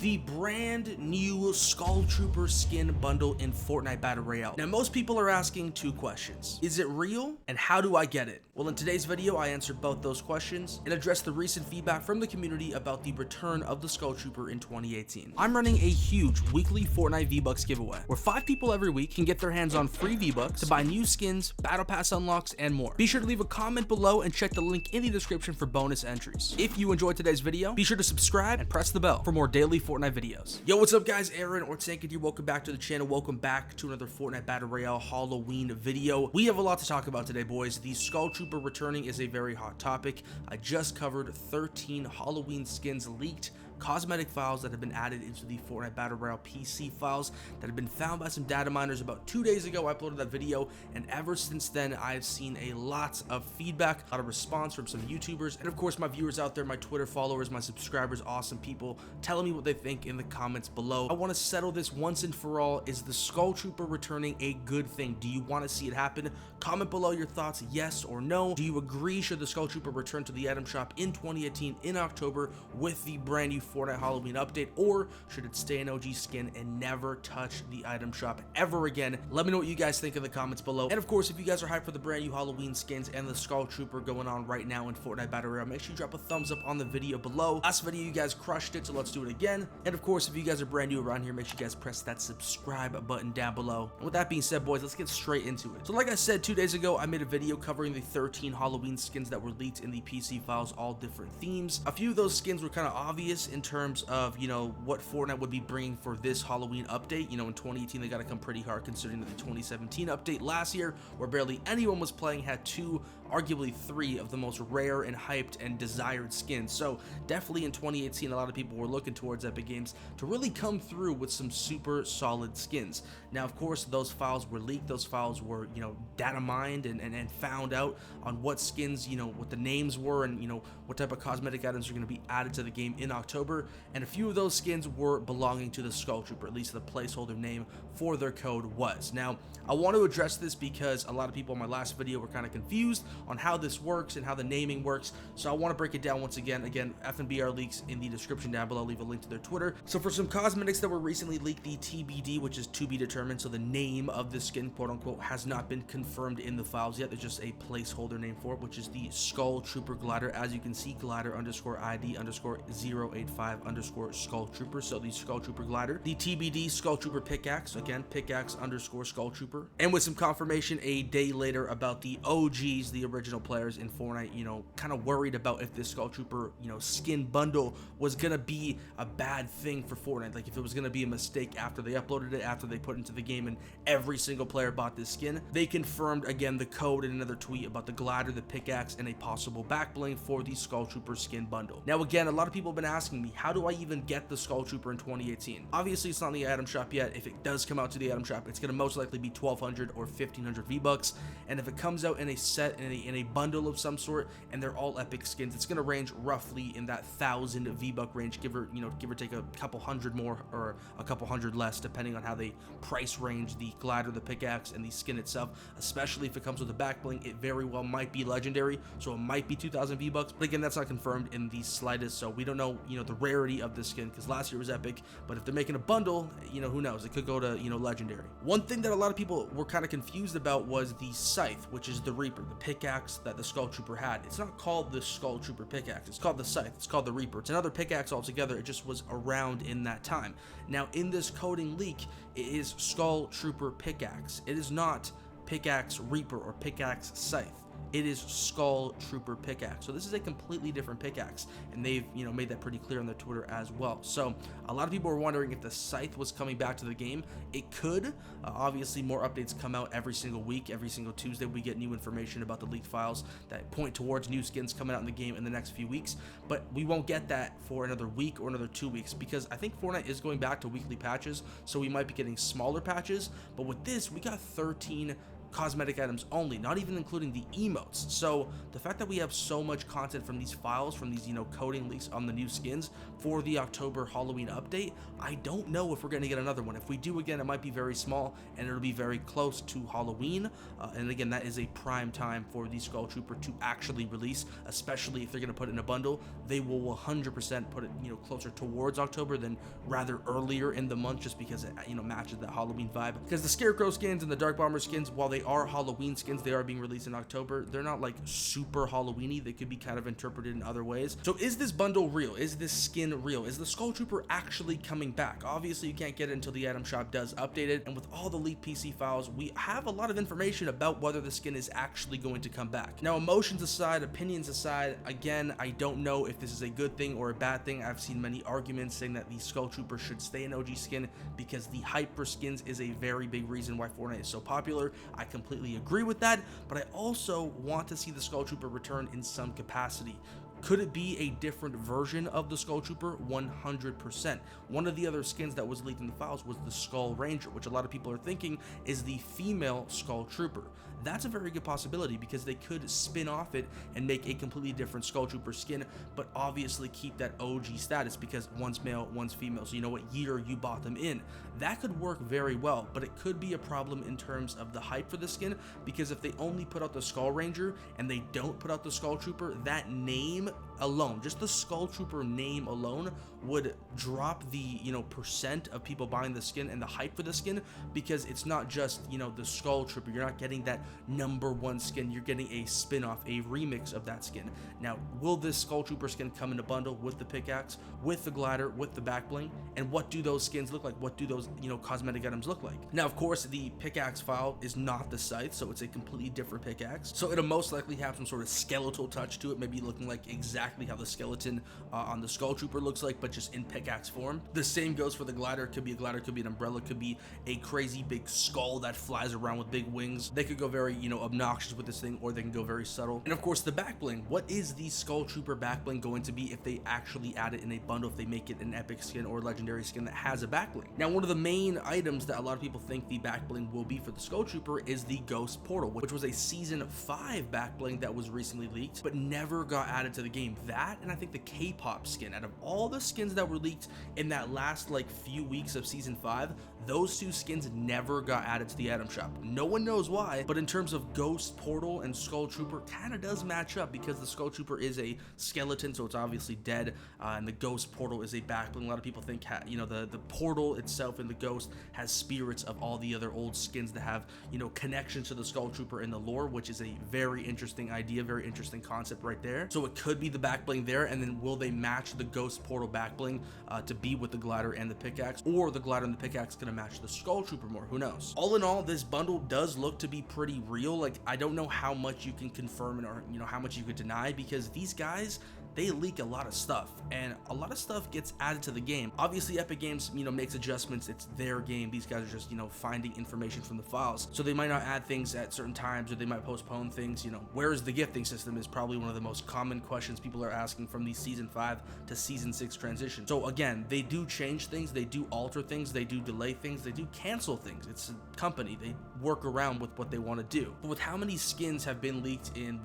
the brand new Skull Trooper skin bundle in Fortnite Battle Royale. Now, most people are asking two questions. Is it real? And how do I get it? Well, in today's video, I answered both those questions and addressed the recent feedback from the community about the return of the Skull Trooper in 2018. I'm running a huge weekly Fortnite V-Bucks giveaway, where 5 people every week can get their hands on free V-Bucks to buy new skins, Battle Pass unlocks, and more. Be sure to leave a comment below and check the link in the description for bonus entries. If you enjoyed today's video, be sure to subscribe and press the bell for more daily Fortnite videos. Yo, what's up guys? Aaron or iTankidYT, welcome back to the channel. Welcome back to another Fortnite Battle Royale Halloween video. We have a lot to talk about today, boys. The Skull Trooper returning is a very hot topic. I just covered 13 Halloween skins leaked, cosmetic files that have been added into the Fortnite Battle Royale PC files that have been found by some data miners about 2 days ago. I uploaded that video, and ever since then I've seen a lot of feedback, a lot of response from some YouTubers, and of course my viewers out there, my Twitter followers, my subscribers, awesome people telling me what they think in the comments below. I want to settle this once and for all. Is the Skull Trooper returning a good thing? Do you want to see it happen? Comment below your thoughts, yes or no. Do you agree should the Skull Trooper return to the item shop in 2018 in October with the brand new Fortnite Halloween update, or should it stay an OG skin and never touch the item shop ever again? Let me know what you guys think in the comments below. And of course, if you guys are hyped for the brand new Halloween skins and the Skull Trooper going on right now in Fortnite Battle Royale, make sure you drop a thumbs up on the video below. Last video you guys crushed it, so let's do it again. And of course, if you guys are brand new around here, make sure you guys press that subscribe button down below. And with that being said, boys, let's get straight into it. So like I said, 2 days ago I made a video covering the 13 Halloween skins that were leaked in the PC files, all different themes. A few of those skins were kind of obvious in terms of, you know, what Fortnite would be bringing for this Halloween update. You know, in 2018 they got to come pretty hard, considering that the 2017 update last year, where barely anyone was playing, had 2, arguably 3 of the most rare and hyped and desired skins. So definitely in 2018 a lot of people were looking towards Epic Games to really come through with some super solid skins. Now of course those files were leaked, those files were, you know, data mined and found out on what skins, you know, what the names were, and you know what type of cosmetic items are going to be added to the game in October. And a few of those skins were belonging to the Skull Trooper, at least the placeholder name for their code was. Now I want to address this because a lot of people in my last video were kind of confused on how this works and how the naming works, so I want to break it down once again. FNBR leaks in the description down below. Leave a link to their Twitter. So for some cosmetics that were recently leaked, the TBD, which is to be determined, so the name of the skin, quote unquote, has not been confirmed in the files yet. There's just a placeholder name for it, which is the Skull Trooper glider. As you can see, glider _ ID _ 085 _ Skull Trooper. So the Skull Trooper glider. The TBD Skull Trooper pickaxe, again pickaxe _ Skull Trooper. And with some confirmation a day later about the OGs, the original players in Fortnite, you know, kind of worried about if this Skull Trooper, you know, skin bundle was gonna be a bad thing for Fortnite, like if it was gonna be a mistake after they uploaded it, after they put it into the game and every single player bought this skin. They confirmed again the code in another tweet about the glider, the pickaxe, and a possible back bling for the Skull Trooper skin bundle. Now again, a lot of people have been asking me, how do I even get the Skull Trooper in 2018? Obviously it's not in the item shop yet. If it does come out to the item shop, it's gonna most likely be 1200 or 1500 V-Bucks, and if it comes out in a set, in a bundle of some sort, and they're all epic skins, it's gonna range roughly in that 1000 V-Buck range, give or take a couple hundred more or a couple hundred less, depending on how they price range the glider, the pickaxe, and the skin itself. Especially if it comes with a back bling, it very well might be legendary, so it might be 2000 V-Bucks, but again, that's not confirmed in the slightest, so we don't know, you know, the rarity of this skin, because last year was epic, but if they're making a bundle, you know, who knows, it could go to, you know, legendary. One thing that a lot of people were kind of confused about was the scythe, which is the Reaper, the pickaxe that the Skull Trooper had. It's not called the Skull Trooper pickaxe, it's called the scythe, it's called the Reaper. It's another pickaxe altogether, it just was around in that time. Now in this coding leak, it is Skull Trooper pickaxe. It is not pickaxe Reaper or pickaxe scythe. It is Skull Trooper pickaxe. So this is a completely different pickaxe, and they've, you know, made that pretty clear on their Twitter as well. So a lot of people were wondering if the scythe was coming back to the game. It could. Obviously more updates come out every single week. Every single Tuesday we get new information about the leaked files that point towards new skins coming out in the game in the next few weeks, but we won't get that for another week or another 2 weeks, because I think Fortnite is going back to weekly patches, so we might be getting smaller patches. But with this, we got 13 cosmetic items only, not even including the emotes. So the fact that we have so much content from these files, from these, coding leaks on the new skins for the October Halloween update, I don't know if we're going to get another one. If we do again, it might be very small and it'll be very close to Halloween. And again, that is a prime time for the Skull Trooper to actually release, especially if they're going to put it in a bundle. They will 100% put it, closer towards October than rather earlier in the month, just because it, matches that Halloween vibe. Because the Scarecrow skins and the Dark Bomber skins, while they are Halloween skins, they are being released in October. They're not like super Halloweeny. They could be kind of interpreted in other ways. So is this bundle real? Is this skin real? Is the Skull Trooper actually coming back? Obviously, you can't get it until the item shop does update it. And with all the leaked PC files, we have a lot of information about whether the skin is actually going to come back. Now, emotions aside, opinions aside, again, I don't know if this is a good thing or a bad thing. I've seen many arguments saying that the Skull Trooper should stay an OG skin because the hype for skins is a very big reason why Fortnite is so popular. I completely agree with that, but I also want to see the Skull Trooper return in some capacity. Could it be a different version of the Skull Trooper? 100%. One of the other skins that was leaked in the files was the Skull Ranger, which a lot of people are thinking is the female Skull Trooper. That's a very good possibility because they could spin off it and make a completely different Skull Trooper skin, but obviously keep that OG status because one's male, one's female, so you know what year you bought them in. That could work very well, but it could be a problem in terms of the hype for the skin, because if they only put out the Skull Ranger and they don't put out the Skull Trooper, that name alone, just the Skull Trooper name alone, would drop the percent of people buying the skin and the hype for the skin, because it's not just the Skull Trooper. You're not getting that #1 skin, you're getting a spin-off, a remix of that skin. Now, will this Skull Trooper skin come in a bundle with the pickaxe, with the glider, with the back bling? And what do those skins look like? What do those cosmetic items look like? Now, of course, the pickaxe file is not the scythe, so it's a completely different pickaxe, so it'll most likely have some sort of skeletal touch to it, maybe looking like exactly how the skeleton on the Skull Trooper looks like, but just in pickaxe form. The same goes for the glider. It could be a glider, could be an umbrella, could be a crazy big skull that flies around with big wings. They could go very obnoxious with this thing, or they can go very subtle. And of course, the back bling. What is the Skull Trooper back bling going to be if they actually add it in a bundle, if they make it an epic skin or legendary skin that has a back bling? Now, one of the main items that a lot of people think the back bling will be for the Skull Trooper is the Ghost Portal, which was a season 5 back bling that was recently leaked but never got added to the game. That, and I think the K-pop skin, out of all the skins that were leaked in that last few weeks of season 5, those two skins never got added to the item shop. No one knows why, but in terms of Ghost Portal and Skull Trooper, kind of does match up, because the Skull Trooper is a skeleton, so it's obviously dead, and the Ghost Portal is a back bling. A lot of people think the portal itself in the Ghost has spirits of all the other old skins that have connections to the Skull Trooper in the lore, which is a very interesting idea, very interesting concept right there. So it could be the back bling there, and then will they match the Ghost Portal back bling to be with the glider and the pickaxe, or the glider and the pickaxe gonna match the Skull Trooper more? Who knows? All in all, this bundle does look to be pretty real. I don't know how much you can confirm or how much you could deny, because these guys, they leak a lot of stuff, and a lot of stuff gets added to the game. Obviously, Epic Games, makes adjustments. It's their game. These guys are just, finding information from the files. So they might not add things at certain times, or they might postpone things. Where is the gifting system is probably one of the most common questions people are asking from the season 5 to season 6 transition. So again, they do change things, they do alter things, they do delay things, they do cancel things. It's a company. They work around with what they want to do. But with how many skins have been leaked in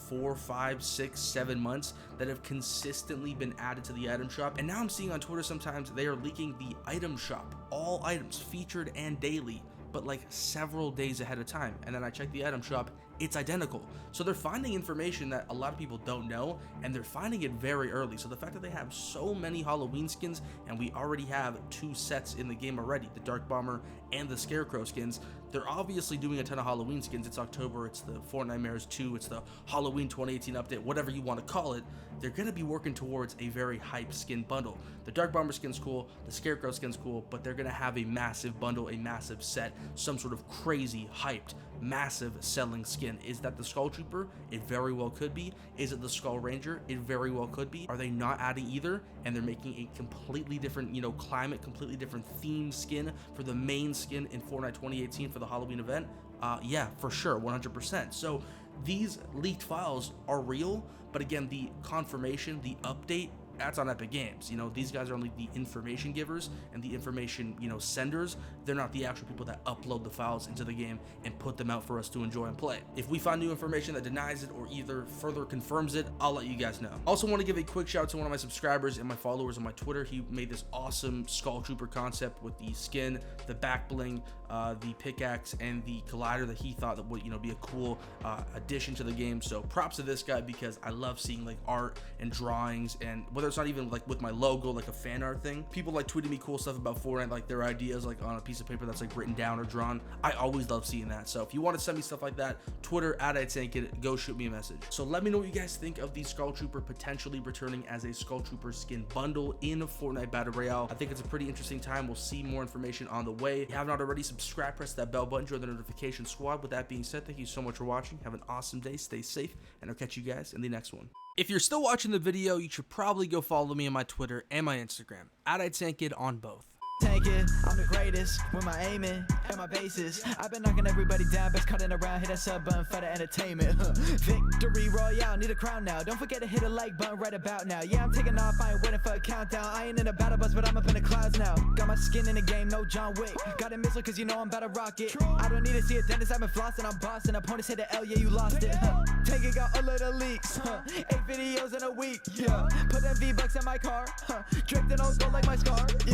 4, 5, 6, 7 months that have consistently been added to the item shop, and now I'm seeing on Twitter sometimes they are leaking the item shop, all items featured and daily, but several days ahead of time, and then I check the item shop, it's identical. So they're finding information that a lot of people don't know, and they're finding it very early. So the fact that they have so many Halloween skins, and we already have 2 sets in the game already, the Dark Bomber and the Scarecrow skins, they're obviously doing a ton of Halloween skins. It's October, it's the Fortnite Mares 2, it's the Halloween 2018 update, whatever you want to call it. They're going to be working towards a very hype skin bundle. The Dark Bomber skin's cool, the Scarecrow skin's cool, but they're going to have a massive bundle, a massive set, some sort of crazy, hyped, massive selling skin. Is that the Skull Trooper? It very well could be. Is it the Skull Ranger? It very well could be. Are they not adding either, and they're making a completely different, climate, completely different theme skin for the main skin in Fortnite 2018 for the Halloween event? Yeah, for sure, 100%. So these leaked files are real, but again, the confirmation, the update, that's on Epic Games. You know, these guys are only the information givers and the information, you know, senders. They're not the actual people that upload the files into the game and put them out for us to enjoy and play. If we find new information that denies it or either further confirms it, I'll let you guys know. Also want to give a quick shout out to one of my subscribers and my followers on my Twitter. He made this awesome Skull Trooper concept with the skin, the back bling, the pickaxe, and the collider that he thought that would, you know, be a cool addition to the game. So props to this guy, because I love seeing like art and drawings, and whether it's not even like with my logo, like a fan art thing, people like tweeting me cool stuff about Fortnite, like their ideas like on a piece of paper that's like written down or drawn. I always love seeing that. So if you want to send me stuff like that, Twitter at iTankidYT, go shoot me a message. So let me know what you guys think of the Skull Trooper potentially returning as a Skull Trooper skin bundle in a Fortnite Battle Royale. I think it's a pretty interesting time. We'll see more information on the way. If you have not already, subscribe, press that bell button, join the notification squad. With that being said, thank you so much for watching. Have an awesome day, stay safe, and I'll catch you guys in the next one. If you're still watching the video, you should probably go follow me on my Twitter and my Instagram, at iTankid on both. Tank it, I'm the greatest with my aiming and my bases. I've been knocking everybody down, best cutting around, hit that sub button for the entertainment. Victory Royale, need a crown now. Don't forget to hit a like button right about now. Yeah, I'm taking off, I ain't waiting for a countdown. I ain't in a battle bus, but I'm up in the clouds now. Got my skin in the game, no John Wick. Got a missile cause you know I'm about to rock it. I don't need to see a dentist, I've been flossing, I'm bossing. Opponents hit the L, yeah, you lost it. Tank it, got all of the leaks. 8 videos in a week, yeah. Put them V-Bucks in my car, drifting on gold like my scar, yeah.